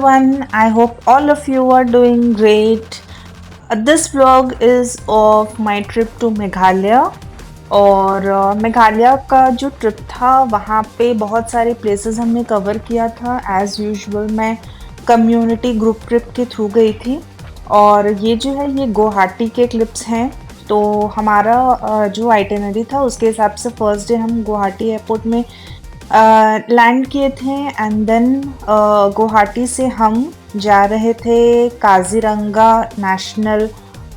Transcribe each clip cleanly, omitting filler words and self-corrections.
everyone. I hope all of you are doing great. This vlog is of my trip to Meghalaya और मेघालय का जो trip था वहाँ पे बहुत सारे प्लेसेस हमने कवर किया था। एज़ यूजुअल मैं कम्युनिटी ग्रुप ट्रिप के थ्रू गई थी और ये जो है ये गुवाहाटी के क्लिप्स हैं। तो हमारा जो आइटिनरी था उसके हिसाब से फर्स्ट डे हम गुवाहाटी एयरपोर्ट में लैंड किए थे एंड देन गुवाहाटी से हम जा रहे थे काज़ीरंगा नेशनल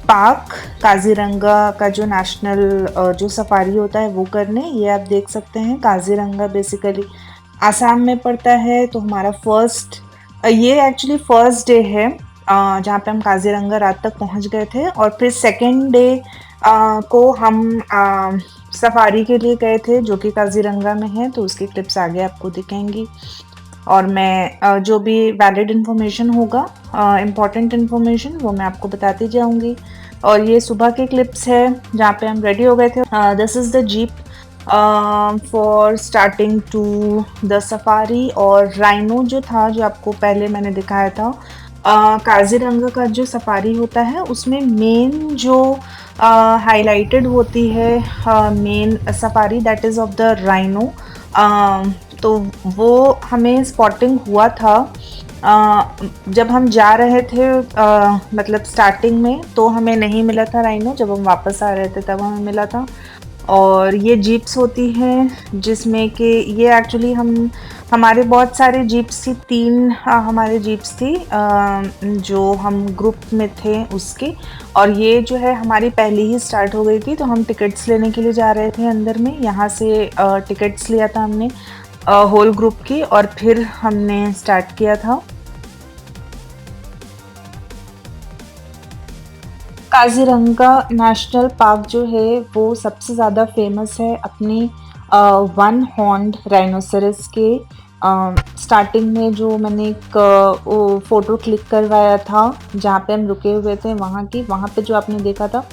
पार्क। काज़ीरंगा का जो नेशनल जो सफारी होता है वो करने। ये आप देख सकते हैं काज़ीरंगा बेसिकली आसाम में पड़ता है। तो हमारा ये एक्चुअली फर्स्ट डे है जहाँ पे हम काज़ीरंगा रात तक पहुँच गए थे और फिर सेकेंड डे को हम सफारी के लिए गए थे जो कि काज़ीरंगा में है। तो उसकी क्लिप्स आगे आपको दिखेंगी और मैं जो भी वैलिड इन्फॉर्मेशन होगा इम्पॉर्टेंट इन्फॉर्मेशन वो मैं आपको बताती जाऊंगी। और ये सुबह के क्लिप्स है जहाँ पे हम रेडी हो गए थे। This is the jeep for starting to the safari. और राइनो जो था जो आपको पहले मैंने दिखाया था काज़ीरंगा का जो सफारी होता है उसमें मेन जो हाईलाइटेड होती है main safari that is of the rhino. तो वो हमें स्पॉटिंग हुआ था जब हम जा रहे थे मतलब स्टार्टिंग में तो हमें नहीं मिला था राइनो। जब हम वापस आ रहे थे तब हमें मिला था। और ये जीप्स होती हैं जिसमें कि ये एक्चुअली हमारे बहुत सारे जीप्स थी। 3 हमारे जीप्स थी जो हम ग्रुप में थे उसके। और ये जो है हमारी पहले ही स्टार्ट हो गई थी तो हम टिकट्स लेने के लिए जा रहे थे अंदर में। यहाँ से टिकट्स लिया था हमने होल ग्रुप की और फिर हमने स्टार्ट किया था। काज़ीरंगा नेशनल पार्क जो है वो सबसे ज़्यादा फेमस है अपनी वन हॉर्न्ड राइनोसेरस के स्टार्टिंग में जो मैंने एक फ़ोटो क्लिक करवाया था जहाँ पे हम रुके हुए थे वहाँ पे जो आपने देखा था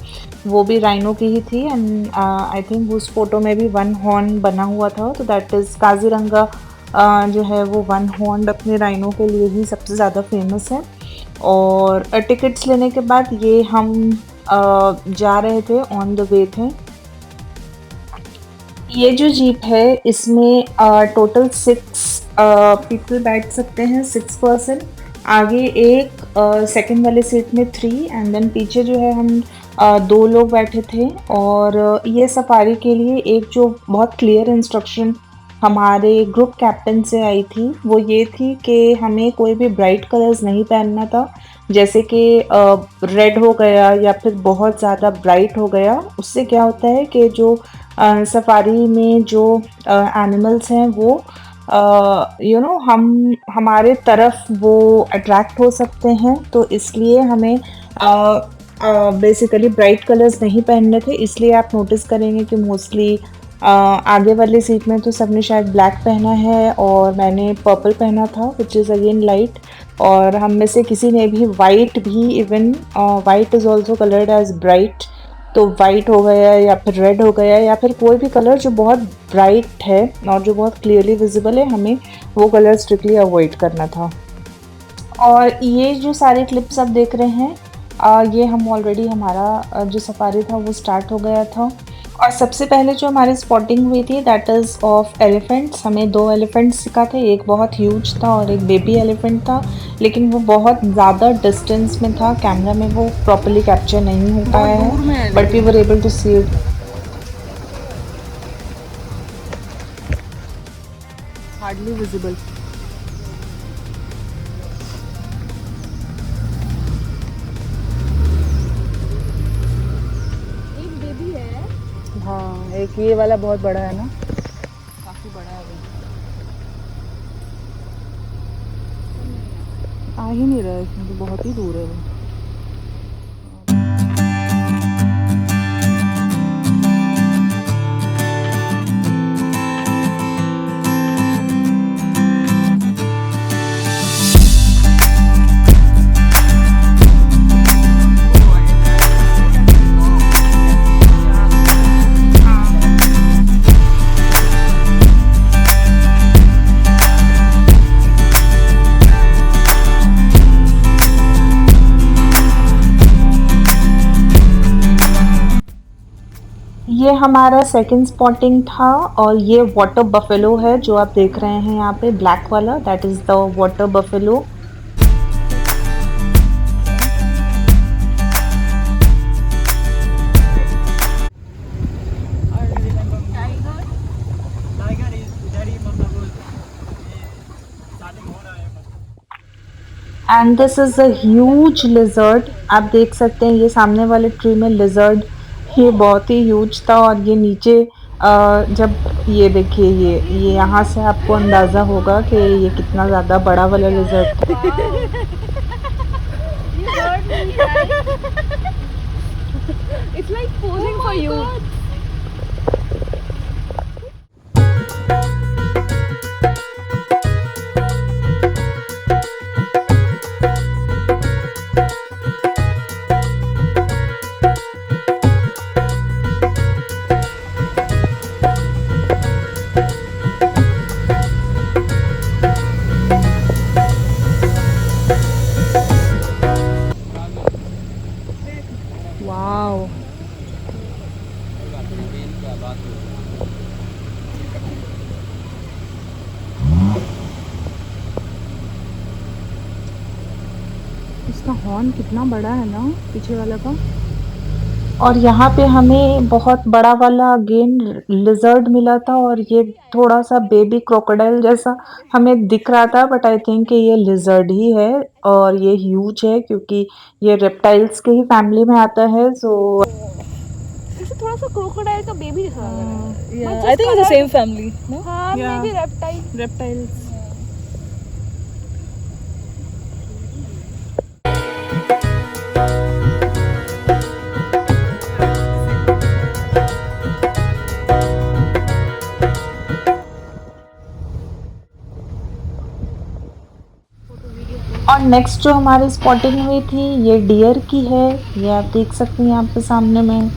वो भी राइनो की ही थी। एंड आई थिंक उस फ़ोटो में भी वन हॉर्न बना हुआ था। तो दैट इज़ काज़ीरंगा जो है वो वन हॉर्न अपने राइनो के लिए ही सबसे ज़्यादा फेमस है। और टिकट्स लेने के बाद ये हम जा रहे थे ऑन द वे थे। ये जो जीप है इसमें टोटल 6 पीपल बैठ सकते हैं, 6 पर्सन। आगे एक सेकंड वाले सीट में 3 एंड देन पीछे जो है हम 2 लोग बैठे थे। और ये सफारी के लिए एक जो बहुत क्लियर इंस्ट्रक्शन हमारे ग्रुप कैप्टन से आई थी वो ये थी कि हमें कोई भी ब्राइट कलर्स नहीं पहनना था। जैसे कि रेड हो गया या फिर बहुत ज़्यादा ब्राइट हो गया उससे क्या होता है कि जो सफारी में जो एनिमल्स हैं वो हमारे तरफ वो अट्रैक्ट हो सकते हैं। तो इसलिए हमें बेसिकली ब्राइट कलर्स नहीं पहनने थे। इसलिए आप नोटिस करेंगे कि मोस्टली आगे वाली सीट में तो सबने शायद ब्लैक पहना है और मैंने पर्पल पहना था विच इज़ अगेन लाइट। और हम में से किसी ने भी वाइट भी even white is also coloured as bright. तो वाइट हो गया या फिर रेड हो गया या फिर कोई भी कलर जो बहुत ब्राइट है और जो बहुत क्लियरली विजिबल है हमें वो कलर स्ट्रिक्टली अवॉइड करना था। और ये जो सारे क्लिप्स आप देख रहे हैं ये हम ऑलरेडी हमारा जो सफारी था वो स्टार्ट हो गया था। और सबसे पहले जो हमारी स्पॉटिंग हुई थी दैट इज़ ऑफ एलिफेंट्स। हमें 2 एलिफेंट्स दिखा थे, एक बहुत ह्यूज था और एक बेबी एलिफेंट था लेकिन वो बहुत ज़्यादा डिस्टेंस में था, कैमरा में वो प्रॉपर्ली कैप्चर नहीं हो पाया है but we were able to see it. Hardly visible. हाँ एक ये वाला बहुत बड़ा है ना, काफी बड़ा है वो। आ ही नहीं रहा है इसमें तो बहुत ही दूर है वो। ये हमारा सेकंड स्पॉटिंग था और ये वाटर बफेलो है जो आप देख रहे हैं यहाँ पे ब्लैक वाला, that is the water buffalo. And this is a huge lizard. आप देख सकते हैं ये सामने वाले ट्री में लिज़र्ड, ये बहुत ही ह्यूज था और ये नीचे जब ये देखिए ये यहाँ से आपको अंदाज़ा होगा कि ये कितना ज़्यादा बड़ा वाला लिज़र्ड था। You heard me, right? It's like posing for you. Wow. इसका हॉर्न कितना बड़ा है ना पीछे वाला का। और यहाँ पे हमें बहुत बड़ा वाला अगेन लिज़र्ड मिला था और ये थोड़ा-सा बेबी क्रोकोडाइल जैसा हमें दिख रहा था, बट आई थिंक ये लिज़र्ड ही है और ये ह्यूज है क्योंकि ये रेप्टाइल्स के ही फैमिली में आता है। सो इसे थोड़ा सा क्रोकोडाइल का बेबी जैसा लग रहा है। Yeah, I think it's the same family. No? हाँ, Yeah. maybe reptile. Reptiles. और नेक्स्ट जो हमारी स्पॉटिंग हुई थी ये डियर की है, ये आप देख सकते हैं यहाँ पे सामने में।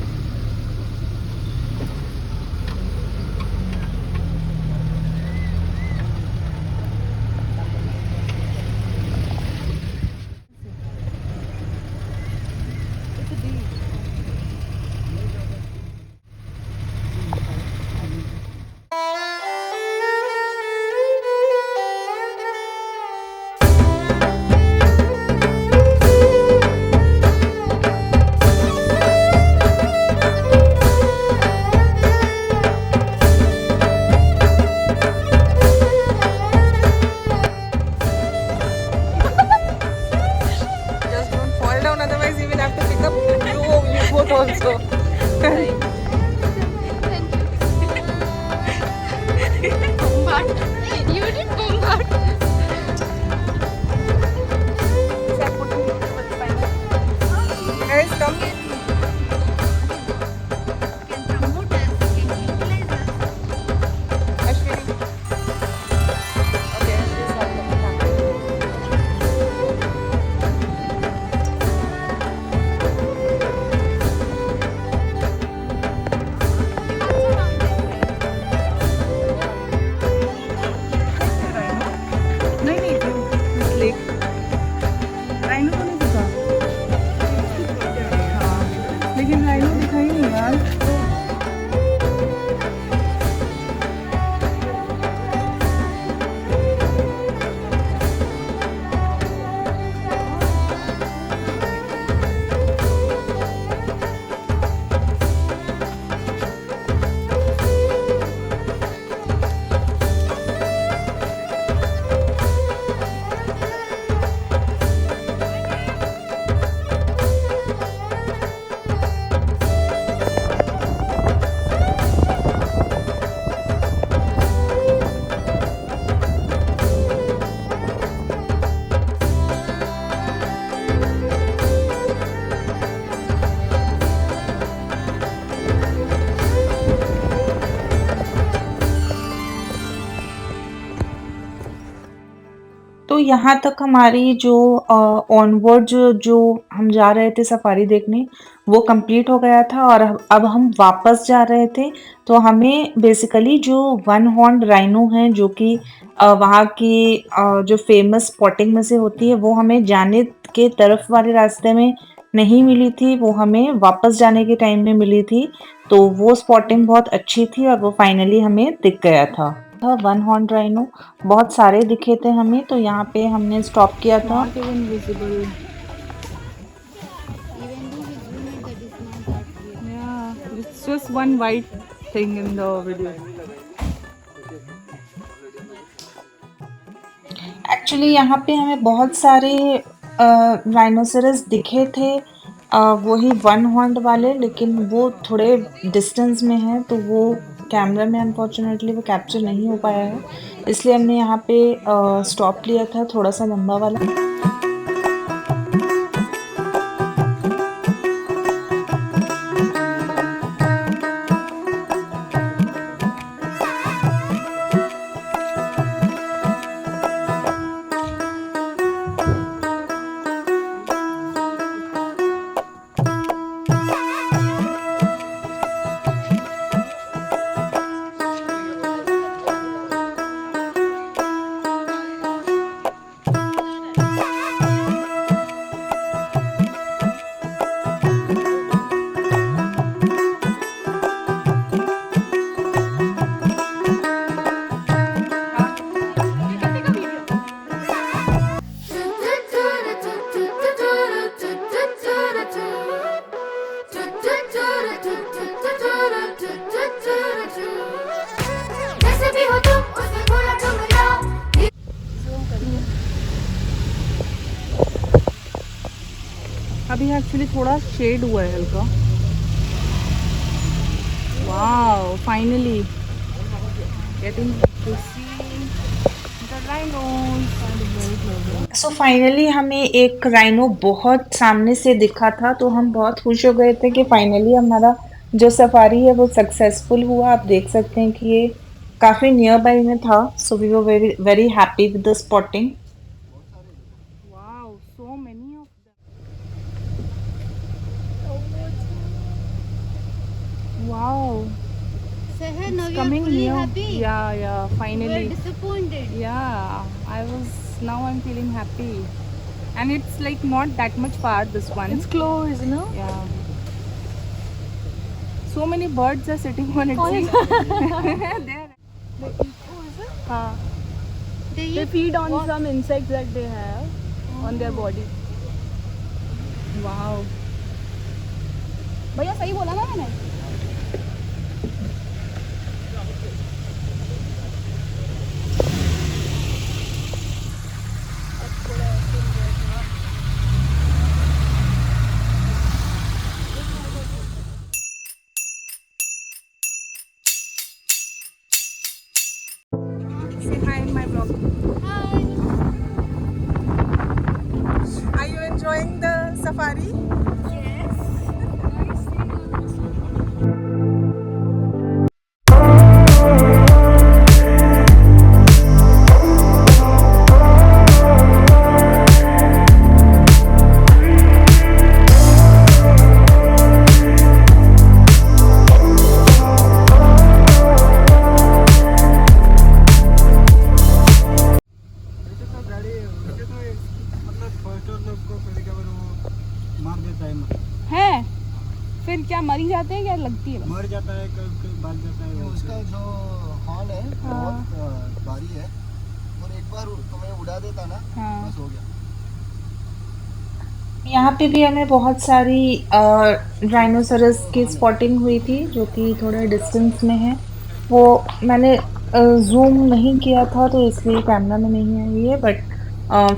Just don't fall down, otherwise you will have to pick up you both also. You did bombard. Guys, come. Ashwini. Okay, she's not coming. नहीं नहीं इस लेक राइनो तो नहीं दिखा। हाँ लेकिन राइनो दिखा ही नहीं यार। तो यहाँ तक हमारी जो ऑनवर्ड जो जो हम जा रहे थे सफारी देखने, वो कंप्लीट हो गया था और अब हम वापस जा रहे थे। तो हमें बेसिकली जो वन हॉर्न राइनो हैं जो कि वहाँ की जो फेमस स्पॉटिंग में से होती है, वो हमें जाने के तरफ वाले रास्ते में नहीं मिली थी, वो हमें वापस जाने के टाइम में मिली थी। तो वो स्पॉटिंग बहुत अच्छी थी और वो फाइनली हमें दिख गया था। वन हॉर्न राइनो बहुत सारे दिखे थे हमें, तो यहाँ पे हमने स्टॉप किया था। Not even visible. Even though we zoom it, that is not that clear. Yeah, it's just one white thing in the video. Actually यहाँ पे हमें बहुत सारे राइनोसेरस दिखे थे, वही वन हॉर्न वाले, लेकिन वो थोड़े डिस्टेंस में है, तो वो कैमरा में अनफॉर्चुनेटली वो कैप्चर नहीं हो पाया है, इसलिए हमने यहाँ पे स्टॉप लिया था थोड़ा सा लंबा वाला। जैसे भी हो तुम उसमें थोड़ा तुम मिलाओ। अभी एक्चुअली थोड़ा शेड हुआ है हल्का। Wow, finally getting to see the rhinos. So finally हमें एक राइनो बहुत सामने से दिखा था, तो हम बहुत खुश हो गए थे कि फाइनली हमारा जो सफारी है वो सक्सेसफुल हुआ। आप देख सकते हैं कि ये काफ़ी नियर बाई में था, so we were very very happy with the spotting. Wow, so many of them. Wow, Seher, now you are coming fully near. happy. Yeah, You were finally. disappointed. Yeah, now I'm feeling happy. And it's like not that much far, this one. It's close, no? Yeah. So many birds are sitting on it. Oh, See? There. हाँ, They They eat feed on what? some insects that they have on their body. wow. भैया सही बोला ना मैंने? Say hi in my vlog. Hi. Are you enjoying the safari? Yes. मार देता है है? फिर क्या मरी जाते हैं, क्या लगती है? मर जाता है, कभी भाग जाता है। उसका जो हॉर्न है हाँ। बहुत भारी है, और एक बार तुम्हें उड़ा देता ना, हाँ। बस हो गया। यहाँ पे भी हमें बहुत सारी राइनोसरस की स्पॉटिंग हुई थी, जो कि थोड़े डिस्टेंस में है। वो मैंने जूम नहीं किया था, तो इसलिए कैमरा में नहीं आई है, but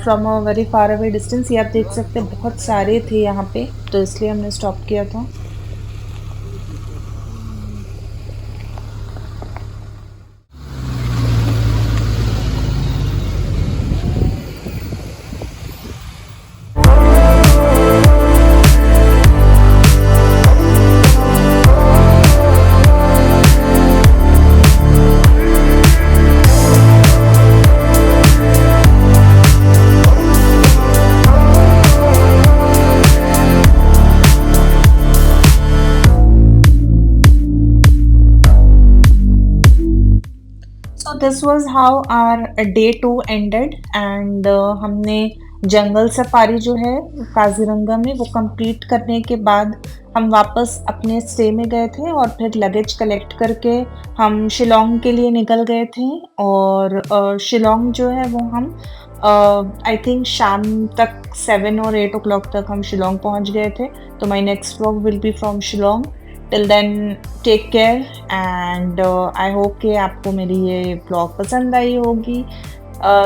from a very far away distance ये आप देख सकते हैं, बहुत सारे थे यहाँ पे, तो इसलिए हमने स्टॉप किया था। So this was how our day 2 ended, and हमने जंगल सफारी जो है काजीरंगा में वो कंप्लीट करने के बाद हम वापस अपने स्टे में गए थे और फिर लगेज कलेक्ट करके हम शिलोंग के लिए निकल गए थे और शिलोंग जो है वो हम आई थिंक शाम तक 7 और 8 o'clock तक हम शिलोंग पहुंच गए थे। तो my next vlog will be from Shillong. Till then take care and I hope कि आपको मेरी ये व्लॉग पसंद आई होगी।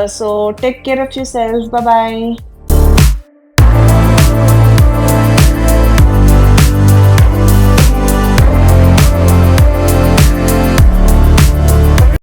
So take care of yourself. Bye bye.